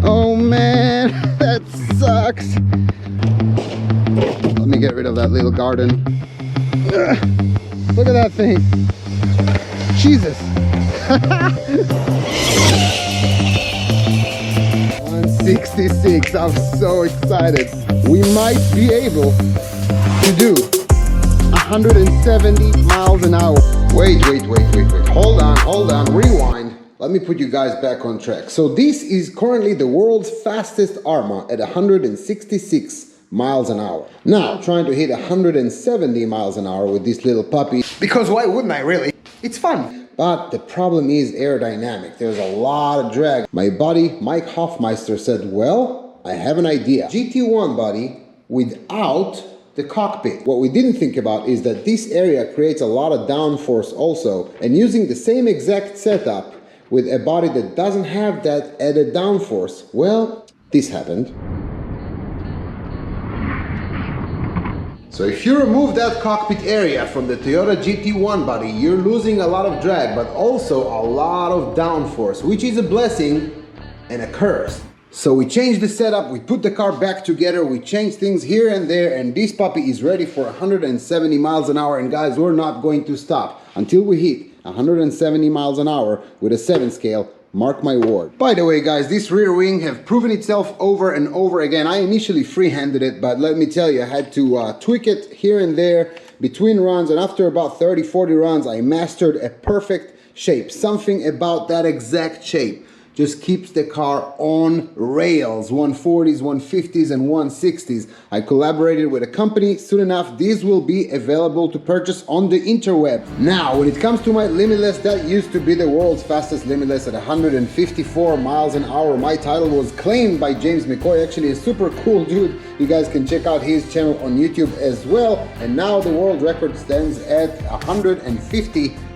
Oh man, that sucks. Let me get rid of that little garden. Ugh, look at that thing. Jesus. 166. I'm so excited. We might be able to do 170 miles an hour. Wait. Hold on, rewind. Let me put you guys back on track. So this is currently the world's fastest Arma at 166 miles an hour. Now, I'm trying to hit 170 miles an hour with this little puppy. Because why wouldn't I, really? It's fun. But the problem is aerodynamic. There's a lot of drag. My buddy, Mike Hoffmeister, said, well, I have an idea. GT1, buddy, without the cockpit. What we didn't think about is that this area creates a lot of downforce also, and using the same exact setup with a body that doesn't have that added downforce, well, this happened. So if you remove that cockpit area from the Toyota GT1, buddy, you're losing a lot of drag, but also a lot of downforce, which is a blessing and a curse. So we changed the setup, we put the car back together, we changed things here and there, and this puppy is ready for 170 miles an hour. And guys, we're not going to stop until we hit 170 miles an hour with a 7 scale. Mark my word. By the way, guys, this rear wing have proven itself over and over again. I initially freehanded it, but let me tell you, I had to tweak it here and there between runs, and after about 30-40 runs, I mastered a perfect shape. Something about that exact shape just keeps the car on rails. 140s, 150s, and 160s. I collaborated with a company. Soon enough, these will be available to purchase on the interweb. Now, when it comes to my Limitless, that used to be the world's fastest Limitless at 154 miles an hour. My title was claimed by James McCoy, actually a super cool dude. You guys can check out his channel on YouTube as well. And now the world record stands at 157.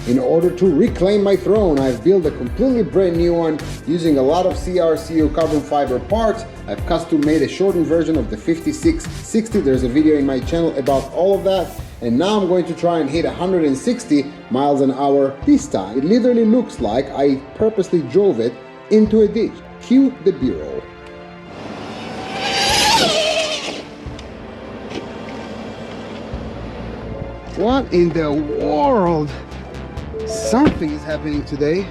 In order to reclaim my throne, I've built a completely brand new one using a lot of CRCO carbon fiber parts. I've custom made a shortened version of the 5660. There's a video in my channel about all of that. And now I'm going to try and hit 160 miles an hour this time. It literally looks like I purposely drove it into a ditch. Cue the B-roll. What in the world? Something is happening today.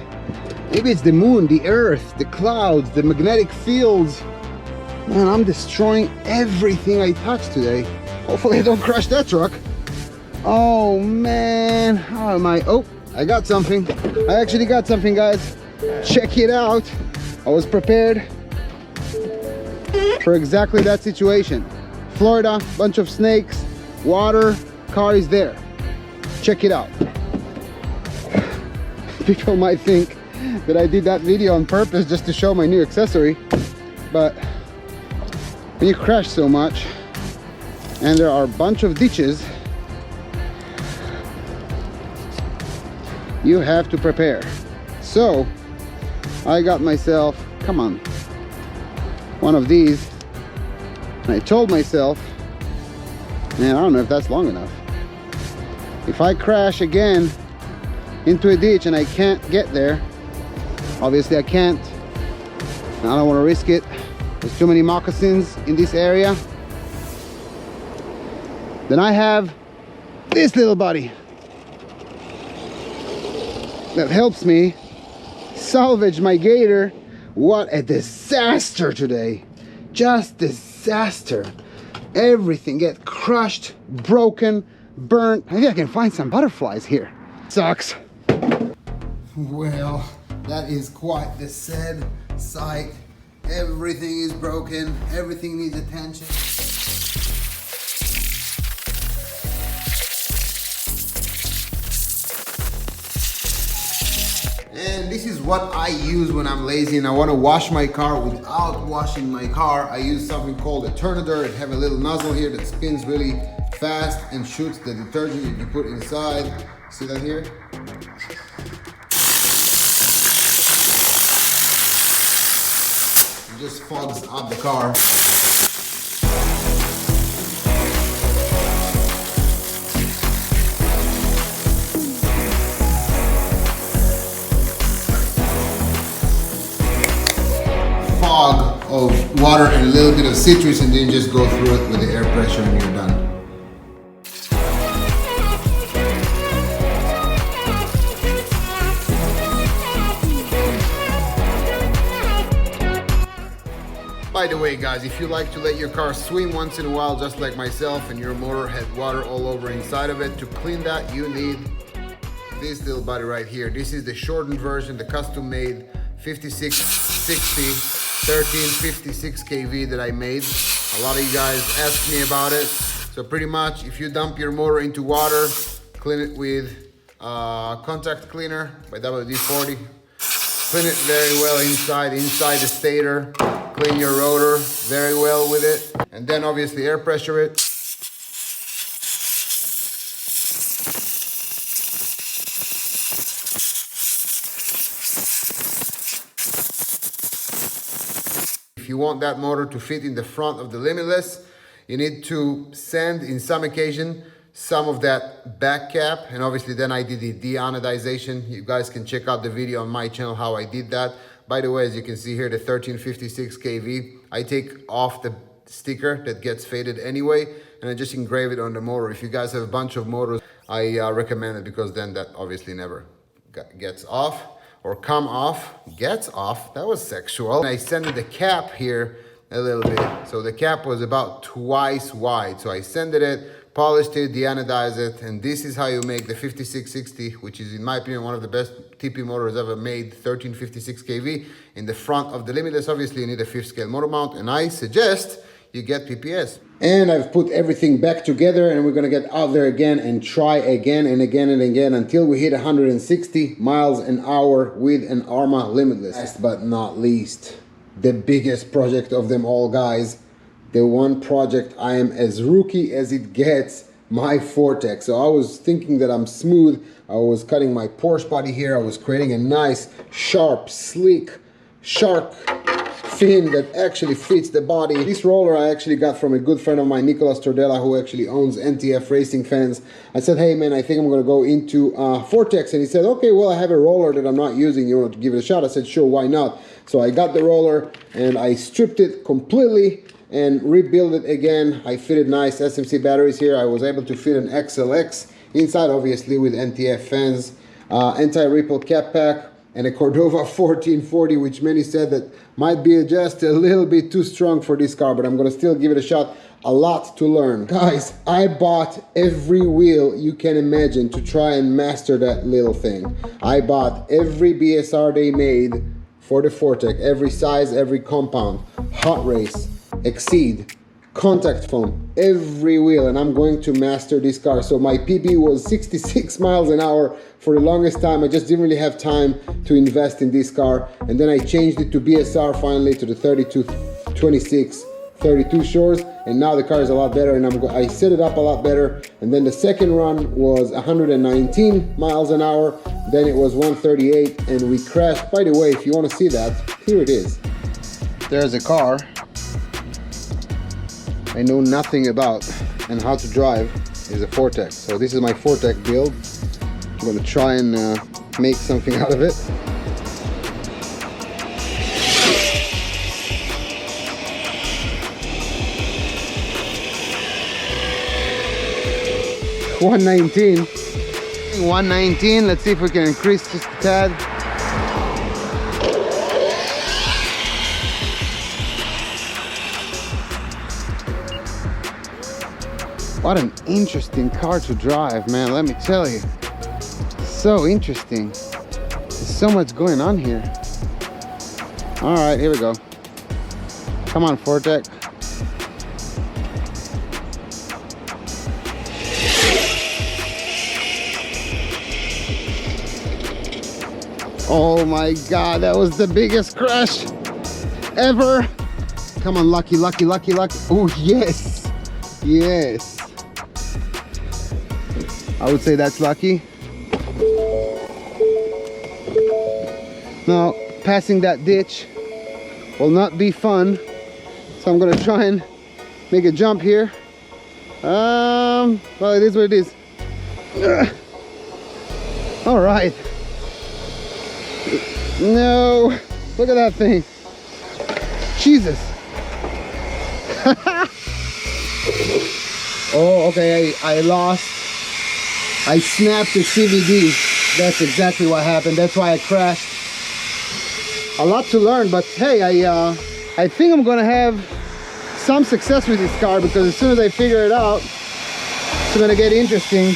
Maybe it's the moon, the earth, the clouds, the magnetic fields. Man, I'm destroying everything I touch today. Hopefully I don't crash that truck. Oh man, how am I? Oh, I got something. I actually got something, guys. Check it out. I was prepared for exactly that situation. Florida, bunch of snakes, water, car is there. Check it out. People might think that I did that video on purpose just to show my new accessory, but when you crash so much and there are a bunch of ditches, you have to prepare. So I got myself, come on, one of these, and I told myself, man, I don't know if that's long enough. If I crash again into a ditch and I can't get there, obviously I can't, I don't want to risk it. There's too many moccasins in this area. Then I have this little buddy that helps me salvage my gator. What a disaster today. Just disaster. Everything get crushed, broken, burnt. Maybe I can find some butterflies here. Sucks. Well, that is quite the sad sight. Everything is broken. Everything needs attention. And this is what I use when I'm lazy and I want to wash my car without washing my car. I use something called a Turnitor. It have a little nozzle here that spins really fast and shoots the detergent that you put inside. See that here? It just fogs up the car. water and a little bit of citrus, and then just go through it with the air pressure and you're done. By the way guys, if you like to let your car swim once in a while, just like myself, and your motor had water all over inside of it, to clean that you need this little body right here. This is the shortened version, the custom made 5660 1356 kV that I made. A lot of you guys asked me about it. So pretty much if you dump your motor into water, clean it with contact cleaner by WD-40. Clean it very well inside the stator. Clean your rotor very well with it. And then obviously air pressure it. If you want that motor to fit in the front of the Limitless, you need to sand in some occasion some of that back cap, and obviously then I did the deanodization. You guys can check out the video on my channel how I did that. By the way, as you can see here, the 1356 kV, I take off the sticker that gets faded anyway, and I just engrave it on the motor. If you guys have a bunch of motors, I recommend it, because then that obviously never gets off, or come off, gets off. That was sexual. And I sanded the cap here a little bit. So the cap was about twice wide. So I sanded it, polished it, deanodized it, and this is how you make the 5660, which is in my opinion one of the best TP motors ever made, 1356 kV in the front of the Limitless. Obviously you need a 5th scale motor mount, and I suggest you get PPS. And I've put everything back together, and we're gonna get out there again and try again and again and again until we hit 160 miles an hour with an Arma Limitless. Last but not least, the biggest project of them all, guys. The one project I am as rookie as it gets, my Vortex. So I was thinking that I'm smooth. I was cutting my Porsche body here. I was creating a nice, sharp, sleek, shark fin that actually fits the body. This roller I actually got from a good friend of mine, Nicolas Tordella, who actually owns NTF Racing Fans. I said, hey man, I think I'm gonna go into Vortex. And he said, okay, well, I have a roller that I'm not using. You want to give it a shot? I said, sure, why not? So I got the roller and I stripped it completely and rebuild it again. I fitted nice SMC batteries here. I was able to fit an XLX inside, obviously with NTF fans, anti-ripple cap pack, and a Cordova 1440, which many said that might be just a little bit too strong for this car, but I'm gonna still give it a shot. A lot to learn. Guys, I bought every wheel you can imagine to try and master that little thing. I bought every BSR they made for the Vortex, every size, every compound, hot race, exceed, contact foam, every wheel, and I'm going to master this car. So my PB was 66 miles an hour for the longest time. I just didn't really have time to invest in this car, and then I changed it to BSR finally, to the 32, 26, 32 shores, and now the car is a lot better, and I set it up a lot better. And then the second run was 119 miles an hour, then it was 138, and we crashed. By the way, if you want to see that, here it is. There's a car I know nothing about and how to drive, is a Vortex. So this is my Vortex build. I'm going to try and make something out of it. $119. Let's see if we can increase just a tad. What an interesting car to drive, man, let me tell you. So interesting. There's so much going on here. All right, here we go. Come on, Vortex. Oh my God, that was the biggest crash ever. Come on, lucky, lucky, lucky, lucky. Oh, yes, yes. I would say that's lucky. Now, passing that ditch will not be fun, so I'm gonna try and make a jump here. Well, it is what it is. All right. No, look at that thing. Jesus. Oh, okay, I snapped the CVD. That's exactly what happened. That's why I crashed. A lot to learn, but hey, I think I'm gonna have some success with this car, because as soon as I figure it out, it's gonna get interesting.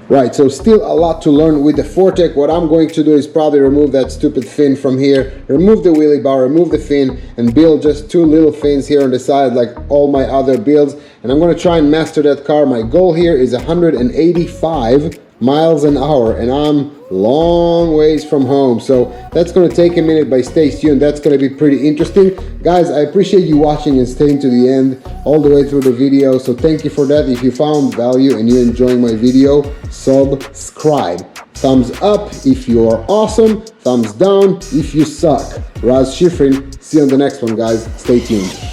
Right, so still a lot to learn with the Vortex. What I'm going to do is probably remove that stupid fin from here, remove the wheelie bar, remove the fin, and build just 2 little fins here on the side like all my other builds. And I'm going to try and master that car. My goal here is 185 miles an hour, and I'm long ways from home, so that's going to take a minute, but stay tuned. That's going to be pretty interesting. Guys, I appreciate you watching and staying to the end all the way through the video, so thank you for that. If you found value and you're enjoying my video, subscribe. Thumbs up if you are awesome, thumbs down if you suck. Shifrin, see you on the next one, guys. Stay tuned.